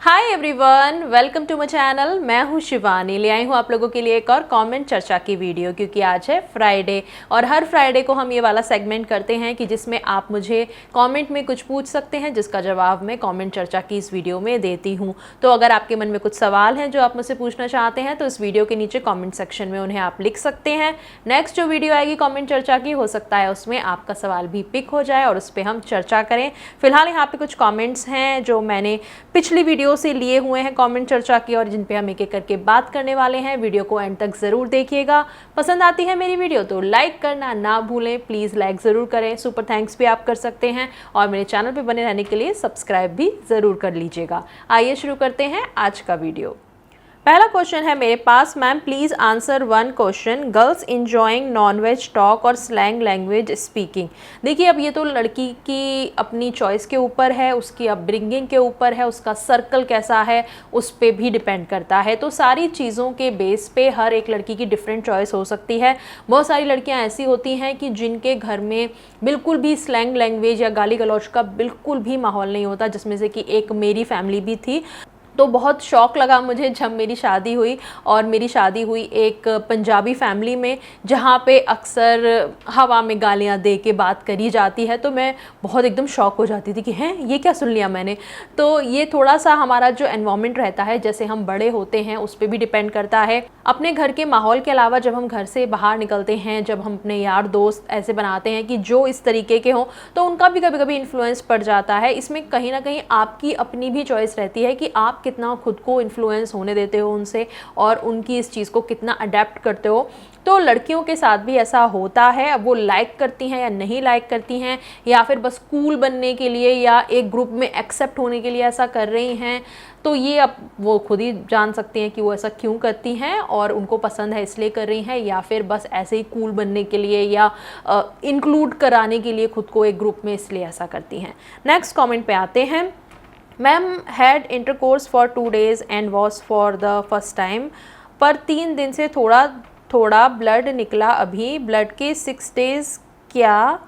Hi everyone, welcome to my channel. मैं हूँ शिवानी, ले आई हूँ आप लोगों के लिए एक और कमेंट चर्चा की वीडियो, क्योंकि आज है फ्राइडे और हर फ्राइडे को हम ये वाला सेगमेंट करते हैं कि जिसमें आप मुझे कमेंट में कुछ पूछ सकते हैं, जिसका जवाब मैं कमेंट चर्चा की इस वीडियो में देती हूँ। तो अगर आपके मन में कुछ सवाल हैं जो आप मुझसे पूछना चाहते हैं तो इस वीडियो के नीचे कॉमेंट सेक्शन में उन्हें आप लिख सकते हैं। नेक्स्ट जो वीडियो आएगी कॉमेंट चर्चा की, हो सकता है उसमें आपका सवाल भी पिक हो जाए और उस पर हम चर्चा करें। फिलहाल यहाँ पे कुछ कॉमेंट्स हैं जो मैंने पिछली वीडियो से लिए हुए हैं कमेंट चर्चा की, और जिन पे हम एक एक करके बात करने वाले हैं। वीडियो को एंड तक जरूर देखिएगा। पसंद आती है मेरी वीडियो तो लाइक करना ना भूलें, प्लीज लाइक जरूर करें। सुपर थैंक्स भी आप कर सकते हैं और मेरे चैनल पे बने रहने के लिए सब्सक्राइब भी जरूर कर लीजिएगा। आइए शुरू करते हैं आज का वीडियो। पहला क्वेश्चन है मेरे पास, ma'am please answer one question, girls enjoying non veg talk और स्लैंग लैंग्वेज स्पीकिंग। देखिए, अब ये तो लड़की की अपनी चॉइस के ऊपर है, उसकी अपब्रिंगिंग के ऊपर है, उसका सर्कल कैसा है उस पर भी डिपेंड करता है। तो सारी चीज़ों के बेस पे हर एक लड़की की डिफरेंट चॉइस हो सकती है। बहुत सारी लड़कियां ऐसी होती हैं कि जिनके घर में बिल्कुल भी स्लैंग लैंग्वेज या गाली गलौज का बिल्कुल भी माहौल नहीं होता, जिसमें से कि एक मेरी फैमिली भी थी। तो बहुत शौक़ लगा मुझे जब मेरी शादी हुई, और मेरी शादी हुई एक पंजाबी फैमिली में जहाँ पे अक्सर हवा में गालियाँ दे के बात करी जाती है। तो मैं बहुत एकदम शॉक हो जाती थी कि हैं ये क्या सुन लिया मैंने। तो ये थोड़ा सा हमारा जो एनवायरनमेंट रहता है, जैसे हम बड़े होते हैं उस पर भी डिपेंड करता है। अपने घर के माहौल के अलावा जब हम घर से बाहर निकलते हैं, जब हम अपने यार दोस्त ऐसे बनाते हैं कि जो इस तरीके के हों, तो उनका भी कभी कभी इन्फ्लुएंस पड़ जाता है। इसमें कहीं ना कहीं आपकी अपनी भी चॉइस रहती है कि आप कितना खुद को इन्फ्लुएंस होने देते हो उनसे और उनकी इस चीज़ को कितना अडेप्ट करते हो। तो लड़कियों के साथ भी ऐसा होता है। अब वो लाइक करती हैं या नहीं लाइक करती हैं, या फिर बस कूल बनने के लिए या एक ग्रुप में एक्सेप्ट होने के लिए ऐसा कर रही हैं, तो ये अब वो खुद ही जान सकती हैं कि वो ऐसा क्यों करती हैं और उनको पसंद है इसलिए कर रही हैं, या फिर बस ऐसे ही कूल बनने के लिए या इंक्लूड कराने के लिए खुद को एक ग्रुप में इसलिए ऐसा करती हैं। नेक्स्ट कमेंट पे आते हैं। Ma'am had intercourse for 2 days and was for the first time, पर 3 दिन से थोड़ा थोड़ा ब्लड निकला। अभी ब्लड के 6 days, क्या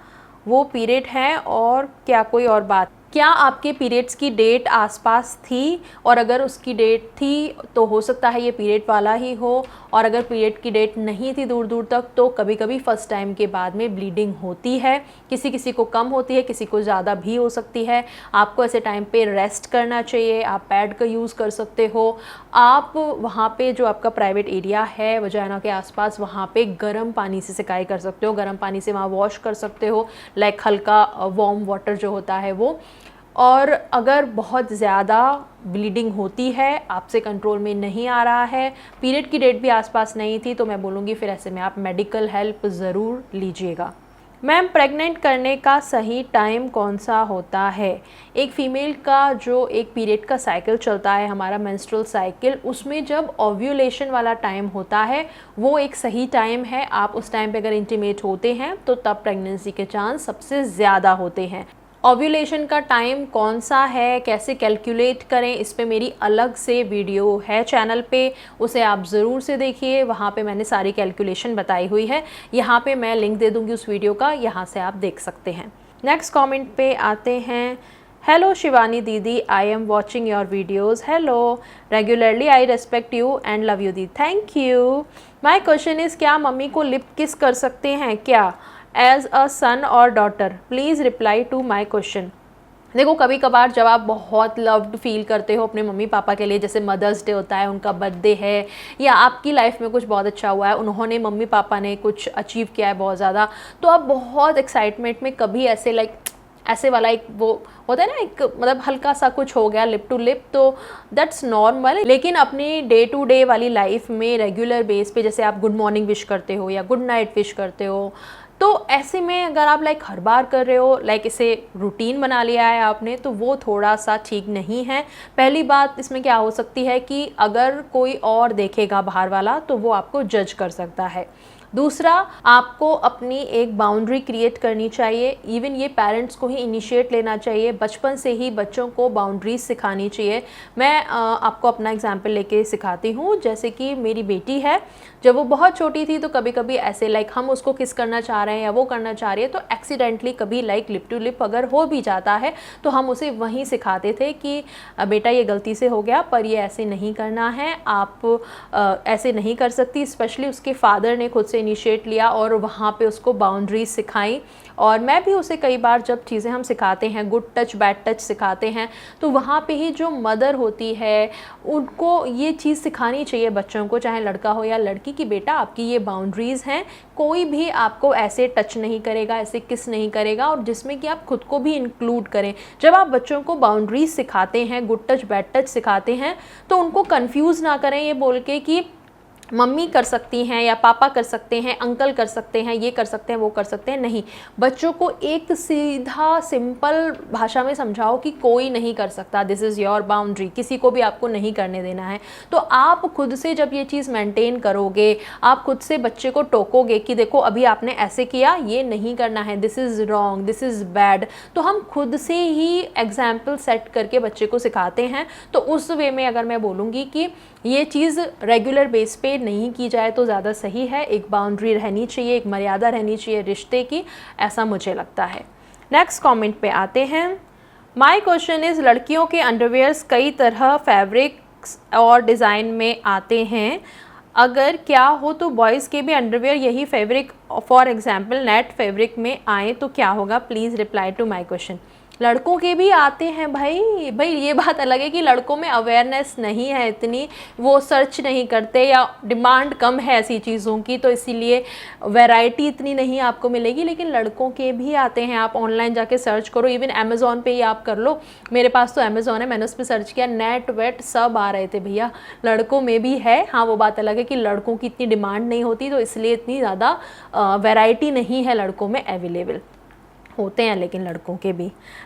वो पीरियड है और क्या कोई और बात? क्या आपके पीरियड्स की डेट आसपास थी? और अगर उसकी डेट थी तो हो सकता है ये पीरियड वाला ही हो, और अगर पीरियड की डेट नहीं थी दूर दूर तक, तो कभी कभी फर्स्ट टाइम के बाद में ब्लीडिंग होती है। किसी किसी को कम होती है, किसी को ज़्यादा भी हो सकती है। आपको ऐसे टाइम पे रेस्ट करना चाहिए। आप पैड का यूज़ कर सकते हो। आप वहाँ पे जो आपका प्राइवेट एरिया है वजाइना के आसपास, वहाँ पे गर्म पानी से सिकाई कर सकते हो। गर्म पानी से वहाँ वॉश कर सकते हो, लाइक हल्का वार्म वाटर जो होता है वो। और अगर बहुत ज़्यादा ब्लीडिंग होती है, आपसे कंट्रोल में नहीं आ रहा है, पीरियड की डेट भी आसपास नहीं थी, तो मैं बोलूँगी फिर ऐसे में आप मेडिकल हेल्प ज़रूर लीजिएगा। मैम प्रेग्नेंट करने का सही टाइम कौन सा होता है? एक फ़ीमेल का जो एक पीरियड का साइकिल चलता है, हमारा मेंस्ट्रुअल साइकिल, उसमें जब ओव्यूलेशन वाला टाइम होता है वो एक सही टाइम है। आप उस टाइम पे अगर इंटीमेट होते हैं तो तब प्रेगनेंसी के चांस सबसे ज़्यादा होते हैं। ओव्यूलेशन का टाइम कौन सा है, कैसे कैलकुलेट करें, इस पे मेरी अलग से वीडियो है चैनल पे, उसे आप ज़रूर से देखिए। वहाँ पे मैंने सारी कैलकुलेशन बताई हुई है। यहाँ पे मैं लिंक दे दूँगी उस वीडियो का, यहाँ से आप देख सकते हैं। नेक्स्ट कमेंट पे आते हैं। हेलो शिवानी दीदी, I am watching your videos. Hello, regularly I respect you and love you दी। Thank you. My question is, क्या मम्मी को लिप किस कर सकते हैं क्या एज अ सन और daughter? Please reply to my question. देखो, कभी कभार जब आप बहुत लव्ड फील करते हो अपने मम्मी पापा के लिए, जैसे मदर्स डे होता है, उनका बर्थडे है, या आपकी लाइफ में कुछ बहुत अच्छा हुआ है, उन्होंने मम्मी पापा ने कुछ अचीव किया है बहुत ज़्यादा, तो आप बहुत एक्साइटमेंट में कभी ऐसे लाइक ऐसे वाला एक वो होता है ना, एक मतलब हल्का सा कुछ हो गया लिप टू लिप, तो दैट्स नॉर्मल। लेकिन अपनी डे टू डे वाली लाइफ में रेगुलर बेस पे जैसे आप गुड मॉर्निंग विश करते हो या गुड नाइट विश करते हो, तो ऐसे में अगर आप लाइक हर बार कर रहे हो, लाइक इसे रूटीन बना लिया है आपने, तो वो थोड़ा सा ठीक नहीं है। पहली बात इसमें क्या हो सकती है कि अगर कोई और देखेगा बाहर वाला तो वो आपको जज कर सकता है। दूसरा, आपको अपनी एक बाउंड्री क्रिएट करनी चाहिए। इवन ये पेरेंट्स को ही इनिशिएट लेना चाहिए, बचपन से ही बच्चों को बाउंड्रीज सिखानी चाहिए। मैं आपको अपना एग्जांपल लेके सिखाती हूँ। जैसे कि मेरी बेटी है, जब वो बहुत छोटी थी तो कभी कभी ऐसे लाइक हम उसको किस करना चाह रहे हैं या वो करना चाह रही है, तो एक्सीडेंटली कभी लाइक लिप टू लिप अगर हो भी जाता है तो हम उसे वहीं सिखाते थे कि बेटा ये गलती से हो गया, पर ये ऐसे नहीं करना है, आप ऐसे नहीं कर सकती। स्पेशली उसके फादर ने खुद से इनिशिएट लिया और वहाँ पे उसको बाउंड्रीज सिखाई। और मैं भी उसे कई बार जब चीज़ें हम सिखाते हैं, गुड टच बैड टच सिखाते हैं, तो वहाँ पे ही जो मदर होती है उनको ये चीज़ सिखानी चाहिए बच्चों को, चाहे लड़का हो या लड़की, कि बेटा आपकी ये बाउंड्रीज़ हैं, कोई भी आपको ऐसे टच नहीं करेगा, ऐसे किस नहीं करेगा, और जिसमें कि आप खुद को भी इंक्लूड करें। जब आप बच्चों को बाउंड्रीज सिखाते हैं, गुड टच बैड टच सिखाते हैं, तो उनको कंफ्यूज ना करें ये बोल के कि मम्मी कर सकती हैं या पापा कर सकते हैं, अंकल कर सकते हैं, ये कर सकते हैं, वो कर सकते हैं। नहीं, बच्चों को एक सीधा सिंपल भाषा में समझाओ कि कोई नहीं कर सकता, दिस इज़ योर बाउंड्री, किसी को भी आपको नहीं करने देना है। तो आप खुद से जब ये चीज़ मेंटेन करोगे, आप खुद से बच्चे को टोकोगे कि देखो अभी आपने ऐसे किया, ये नहीं करना है, this is wrong, this is bad, तो हम खुद से ही एग्जाम्पल सेट करके बच्चे को सिखाते हैं। तो उस वे में अगर मैं बोलूँगी कि ये चीज़ रेगुलर बेस पे नहीं की जाए तो ज़्यादा सही है। एक बाउंड्री रहनी चाहिए, एक मर्यादा रहनी चाहिए रिश्ते की, ऐसा मुझे लगता है। नेक्स्ट कमेंट पे आते हैं। माय क्वेश्चन इज़, लड़कियों के अंडरवेयर्स कई तरह फैब्रिक्स और डिज़ाइन में आते हैं, अगर क्या हो तो बॉयज़ के भी अंडरवेयर यही fabric for example net fabric में आए तो क्या होगा? Please reply to my question. लड़कों के भी आते हैं भाई ये बात अलग है कि लड़कों में अवेयरनेस नहीं है इतनी, वो सर्च नहीं करते या डिमांड कम है ऐसी चीज़ों की, तो इसीलिए वैरायटी इतनी नहीं आपको मिलेगी। लेकिन लड़कों के भी आते हैं, आप ऑनलाइन जाके सर्च करो, इवन अमेज़ॉन पे ही आप कर लो। मेरे पास तो अमेज़ॉन है, मैंने उस पर सर्च किया, नेट वेट सब आ रहे थे भैया। लड़कों में भी है, हाँ वो बात अलग है कि लड़कों की इतनी डिमांड नहीं होती, तो इसलिए इतनी ज़्यादा वैरायटी नहीं है लड़कों में अवेलेबल, होते हैं लेकिन लड़कों के भी।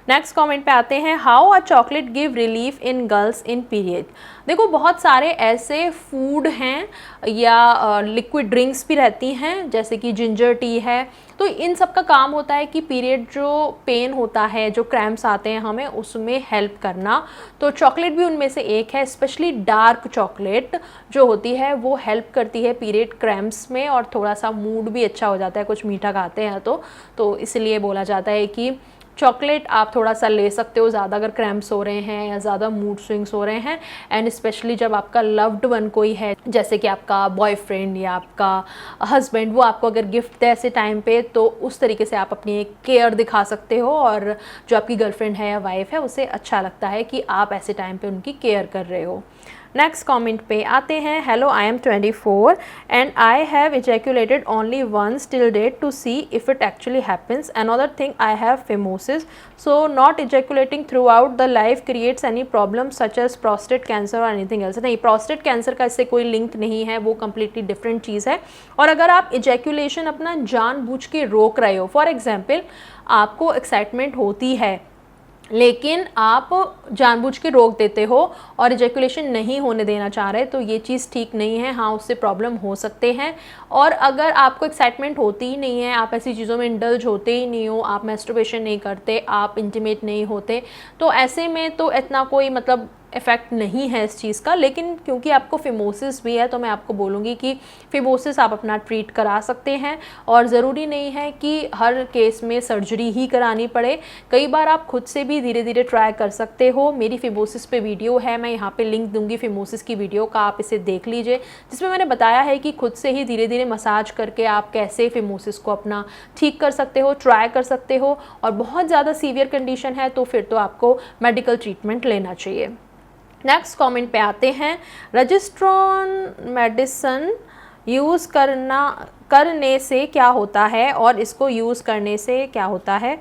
नेक्स्ट कमेंट पे आते हैं। How a chocolate give relief in girls in period. देखो बहुत सारे ऐसे फूड हैं या लिक्विड ड्रिंक्स भी रहती हैं, जैसे कि जिंजर टी है, तो इन सब का काम होता है कि पीरियड जो पेन होता है, जो क्रैम्प्स आते हैं हमें, उसमें हेल्प करना। तो चॉकलेट भी उनमें से एक है। स्पेशली डार्क चॉकलेट जो होती है वो हेल्प करती है पीरियड क्रैम्प्स में, और थोड़ा सा मूड भी अच्छा हो जाता है, कुछ मीठा खाते हैं तो इसलिए बोला जाता है कि चॉकलेट आप थोड़ा सा ले सकते हो ज़्यादा अगर क्रैम्प्स हो रहे हैं या ज़्यादा मूड स्विंग्स हो रहे हैं। एंड स्पेशली जब आपका लव्ड वन कोई है, जैसे कि आपका बॉयफ्रेंड या आपका हस्बैंड, वो आपको अगर गिफ्ट दे ऐसे टाइम पे, तो उस तरीके से आप अपनी एक केयर दिखा सकते हो, और जो आपकी गर्लफ्रेंड है या वाइफ है उसे अच्छा लगता है कि आप ऐसे टाइम पे उनकी केयर कर रहे हो। नेक्स्ट कमेंट पे आते हैं। Hello, I am 24 and I have ejaculated only once till date to see if it actually happens. Another thing, I have phimosis, so not ejaculating throughout the life creates any problem such as prostate cancer और anything else. नहीं, prostate cancer का इससे कोई link नहीं है, वो completely different चीज़ है। और अगर आप इजैकुलेशन अपना जानबूझ के रोक रहे हो, फॉर एग्जाम्पल आपको एक्साइटमेंट होती है लेकिन आप जानबूझ के रोक देते हो और इजैकुलेशन नहीं होने देना चाह रहे, तो ये चीज़ ठीक नहीं है। हाँ, उससे प्रॉब्लम हो सकते हैं। और अगर आपको एक्साइटमेंट होती ही नहीं है, आप ऐसी चीज़ों में इंडल्ज होते ही नहीं हो, आप मैस्टरबेशन नहीं करते, आप इंटीमेट नहीं होते, तो ऐसे में तो इतना कोई मतलब इफ़ेक्ट नहीं है इस चीज़ का। लेकिन क्योंकि आपको फिमोसिस भी है, तो मैं आपको बोलूँगी कि फिमोसिस आप अपना ट्रीट करा सकते हैं, और ज़रूरी नहीं है कि हर केस में सर्जरी ही करानी पड़े। कई बार आप खुद से भी धीरे धीरे ट्राई कर सकते हो। मेरी फिमोसिस पे वीडियो है, मैं यहाँ पे लिंक दूंगी फिमोसिस की वीडियो का, आप इसे देख लीजिए, जिसमें मैंने बताया है कि खुद से ही धीरे धीरे मसाज करके आप कैसे फिमोसिस को अपना ठीक कर सकते हो, ट्राई कर सकते हो। और बहुत ज़्यादा सीवियर कंडीशन है तो फिर तो आपको मेडिकल ट्रीटमेंट लेना चाहिए। नेक्स्ट कमेंट पे आते हैं। रजिस्ट्रॉन मेडिसिन यूज़ करने से क्या होता है और इसको यूज़ करने से क्या होता है?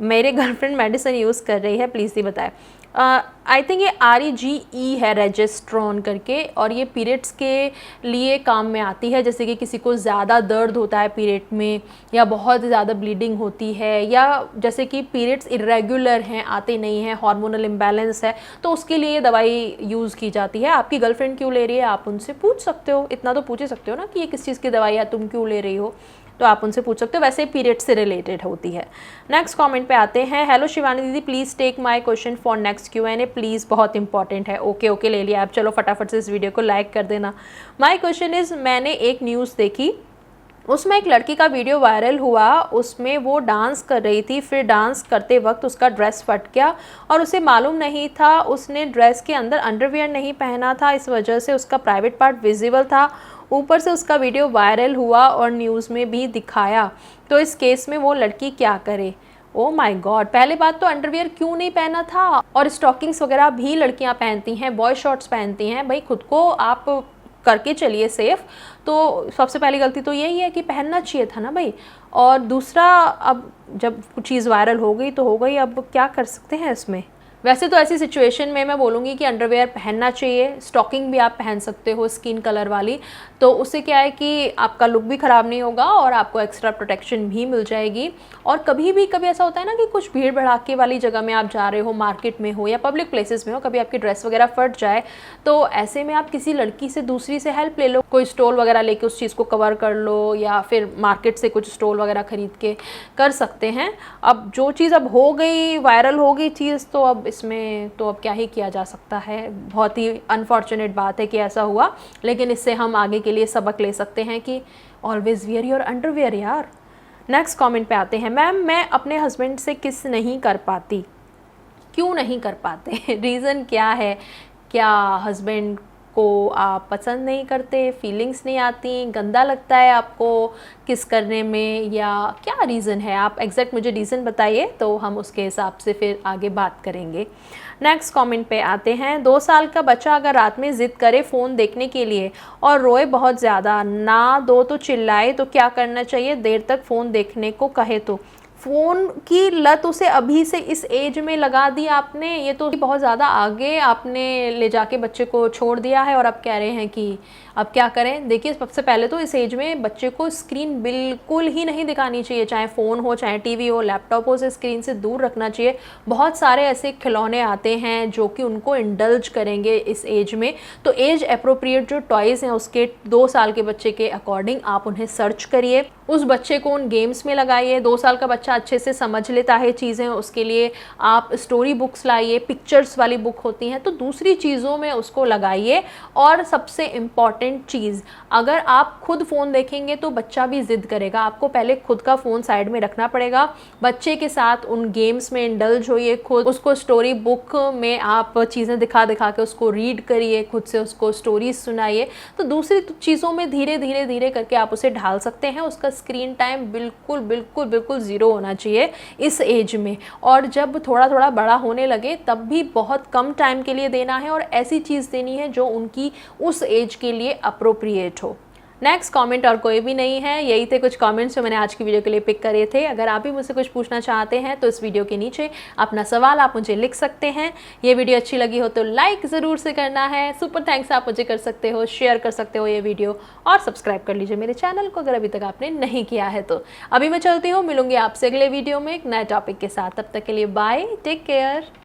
मेरे गर्लफ्रेंड मेडिसिन यूज़ कर रही है, प्लीज़ ही बताएं। आई थिंक ये REGE है, रेजेस्ट्रॉन करके, और ये पीरियड्स के लिए काम में आती है। जैसे कि किसी को ज़्यादा दर्द होता है पीरियड में, या बहुत ज़्यादा ब्लीडिंग होती है, या जैसे कि पीरियड्स इरेगुलर हैं, आते नहीं हैं, हार्मोनल इम्बैलेंस है, तो उसके लिए ये दवाई यूज़ की जाती है। आपकी गर्लफ्रेंड क्यों ले रही है, आप उनसे पूछ सकते हो, इतना तो पूछ ही सकते हो ना कि ये किस चीज़ की दवाई है, तुम क्यों ले रही हो, तो आप उनसे पूछ सकते हो। वैसे पीरियड से रिलेटेड होती है। नेक्स्ट कमेंट पे आते हैं। हेलो शिवानी दीदी, please take my question for next Q&A, please, बहुत इंपॉर्टेंट है। ओके ओके, ले लिया आप, चलो फटाफट से इस वीडियो को लाइक कर देना। माय क्वेश्चन इज़, मैंने एक न्यूज़ देखी, उसमें एक लड़की का वीडियो वायरल हुआ, उसमें वो डांस कर रही थी, फिर डांस करते वक्त उसका ड्रेस फट गया और उसे मालूम नहीं था, उसने ड्रेस के अंदर अंडरवियर नहीं पहना था, इस वजह से उसका प्राइवेट पार्ट विजिबल था, ऊपर से उसका वीडियो वायरल हुआ और न्यूज़ में भी दिखाया, तो इस केस में वो लड़की क्या करे? ओ माय गॉड, पहले बात तो अंडरवियर क्यों नहीं पहना था, और स्टॉकिंग्स वगैरह भी लड़कियां पहनती हैं, बॉय शॉर्ट्स पहनती हैं, भाई खुद को आप करके चलिए सेफ़। तो सबसे पहली गलती तो यही है कि पहनना चाहिए था ना भाई। और दूसरा, अब जब कुछ चीज़ वायरल हो गई तो हो गई, अब क्या कर सकते हैं इसमें। वैसे तो ऐसी सिचुएशन में मैं बोलूँगी कि अंडरवेयर पहनना चाहिए, स्टॉकिंग भी आप पहन सकते हो स्किन कलर वाली, तो उससे क्या है कि आपका लुक भी ख़राब नहीं होगा और आपको एक्स्ट्रा प्रोटेक्शन भी मिल जाएगी। और कभी ऐसा होता है ना कि कुछ भीड़ भड़ाके वाली जगह में आप जा रहे हो, मार्केट में हो या पब्लिक प्लेसेस में हो, कभी आपकी ड्रेस वगैरह फट जाए, तो ऐसे में आप किसी लड़की से, दूसरी से हेल्प ले लो, कोई स्टोल वगैरह लेके उस चीज़ को कवर कर लो, या फिर मार्केट से कुछ स्टोल वगैरह ख़रीद के कर सकते हैं। अब जो चीज़ अब हो गई, वायरल हो गई चीज़, तो अब इसमें तो अब क्या ही किया जा सकता है। बहुत ही अनफॉर्चुनेट बात है कि ऐसा हुआ, लेकिन इससे हम आगे के लिए सबक ले सकते हैं कि ऑलवेज वियर योर अंडरवियर यार। नेक्स्ट कमेंट पे आते हैं। मैम, मैं अपने हस्बैंड से किस नहीं कर पाती, क्यों नहीं कर पाते? रीज़न क्या है? क्या हस्बैंड को आप पसंद नहीं करते, फीलिंग्स नहीं आती, गंदा लगता है आपको किस करने में, या क्या रीज़न है? आप एग्जैक्ट मुझे रीज़न बताइए, तो हम उसके हिसाब से फिर आगे बात करेंगे। नेक्स्ट कमेंट पे आते हैं। 2 साल का बच्चा अगर रात में ज़िद करे फ़ोन देखने के लिए और रोए बहुत ज़्यादा, ना दो तो चिल्लाए, तो क्या करना चाहिए? देर तक फ़ोन देखने को कहे तो? फ़ोन की लत उसे अभी से इस एज में लगा दी आपने, ये तो बहुत ज़्यादा आगे आपने ले जाके बच्चे को छोड़ दिया है, और अब कह रहे हैं कि अब क्या करें। देखिए, सबसे पहले तो इस एज में बच्चे को स्क्रीन बिल्कुल ही नहीं दिखानी चाहिए, चाहे फ़ोन हो, चाहे टीवी हो, लैपटॉप हो, उसे स्क्रीन से दूर रखना चाहिए। बहुत सारे ऐसे खिलौने आते हैं जो कि उनको इंडल्ज करेंगे इस एज में, तो एज अप्रोप्रिएट जो टॉयज़ हैं उसके 2 साल के बच्चे के अकॉर्डिंग आप उन्हें सर्च करिए, उस बच्चे को उन गेम्स में लगाइए। 2 साल का बच्चा अच्छे से समझ लेता है चीज़ें, उसके लिए आप स्टोरी बुक्स लाइए, पिक्चर्स वाली बुक होती हैं, तो दूसरी चीज़ों में उसको लगाइए। और सबसे इम्पॉर्टेंट चीज़, अगर आप खुद फ़ोन देखेंगे तो बच्चा भी ज़िद करेगा, आपको पहले खुद का फ़ोन साइड में रखना पड़ेगा, बच्चे के साथ उन गेम्स में इंडल्ज होइए, खुद उसको स्टोरी बुक में आप चीज़ें दिखा दिखा के उसको रीड करिए, खुद से उसको स्टोरीज सुनाइए। तो दूसरी चीज़ों में धीरे धीरे करके आप उसे ढाल सकते हैं। उसका स्क्रीन टाइम बिल्कुल बिल्कुल बिल्कुल ज़ीरो होना चाहिए इस एज में, और जब थोड़ा थोड़ा बड़ा होने लगे तब भी बहुत कम टाइम के लिए देना है, और ऐसी चीज़ देनी है जो उनकी उस एज के लिए अप्रोप्रिएट हो। नेक्स्ट कमेंट और कोई भी नहीं है, यही थे कुछ कमेंट्स जो मैंने आज की वीडियो के लिए पिक करे थे। अगर आप भी मुझसे कुछ पूछना चाहते हैं तो इस वीडियो के नीचे अपना सवाल आप मुझे लिख सकते हैं। ये वीडियो अच्छी लगी हो तो लाइक ज़रूर से करना है, सुपर थैंक्स आप मुझे कर सकते हो, शेयर कर सकते हो ये वीडियो, और सब्सक्राइब कर लीजिए मेरे चैनल को अगर अभी तक आपने नहीं किया है तो। अभी मैं चलती हूँ, मिलूंगी आपसे अगले वीडियो में एक नए टॉपिक के साथ। तब तक के लिए बाय, टेक केयर।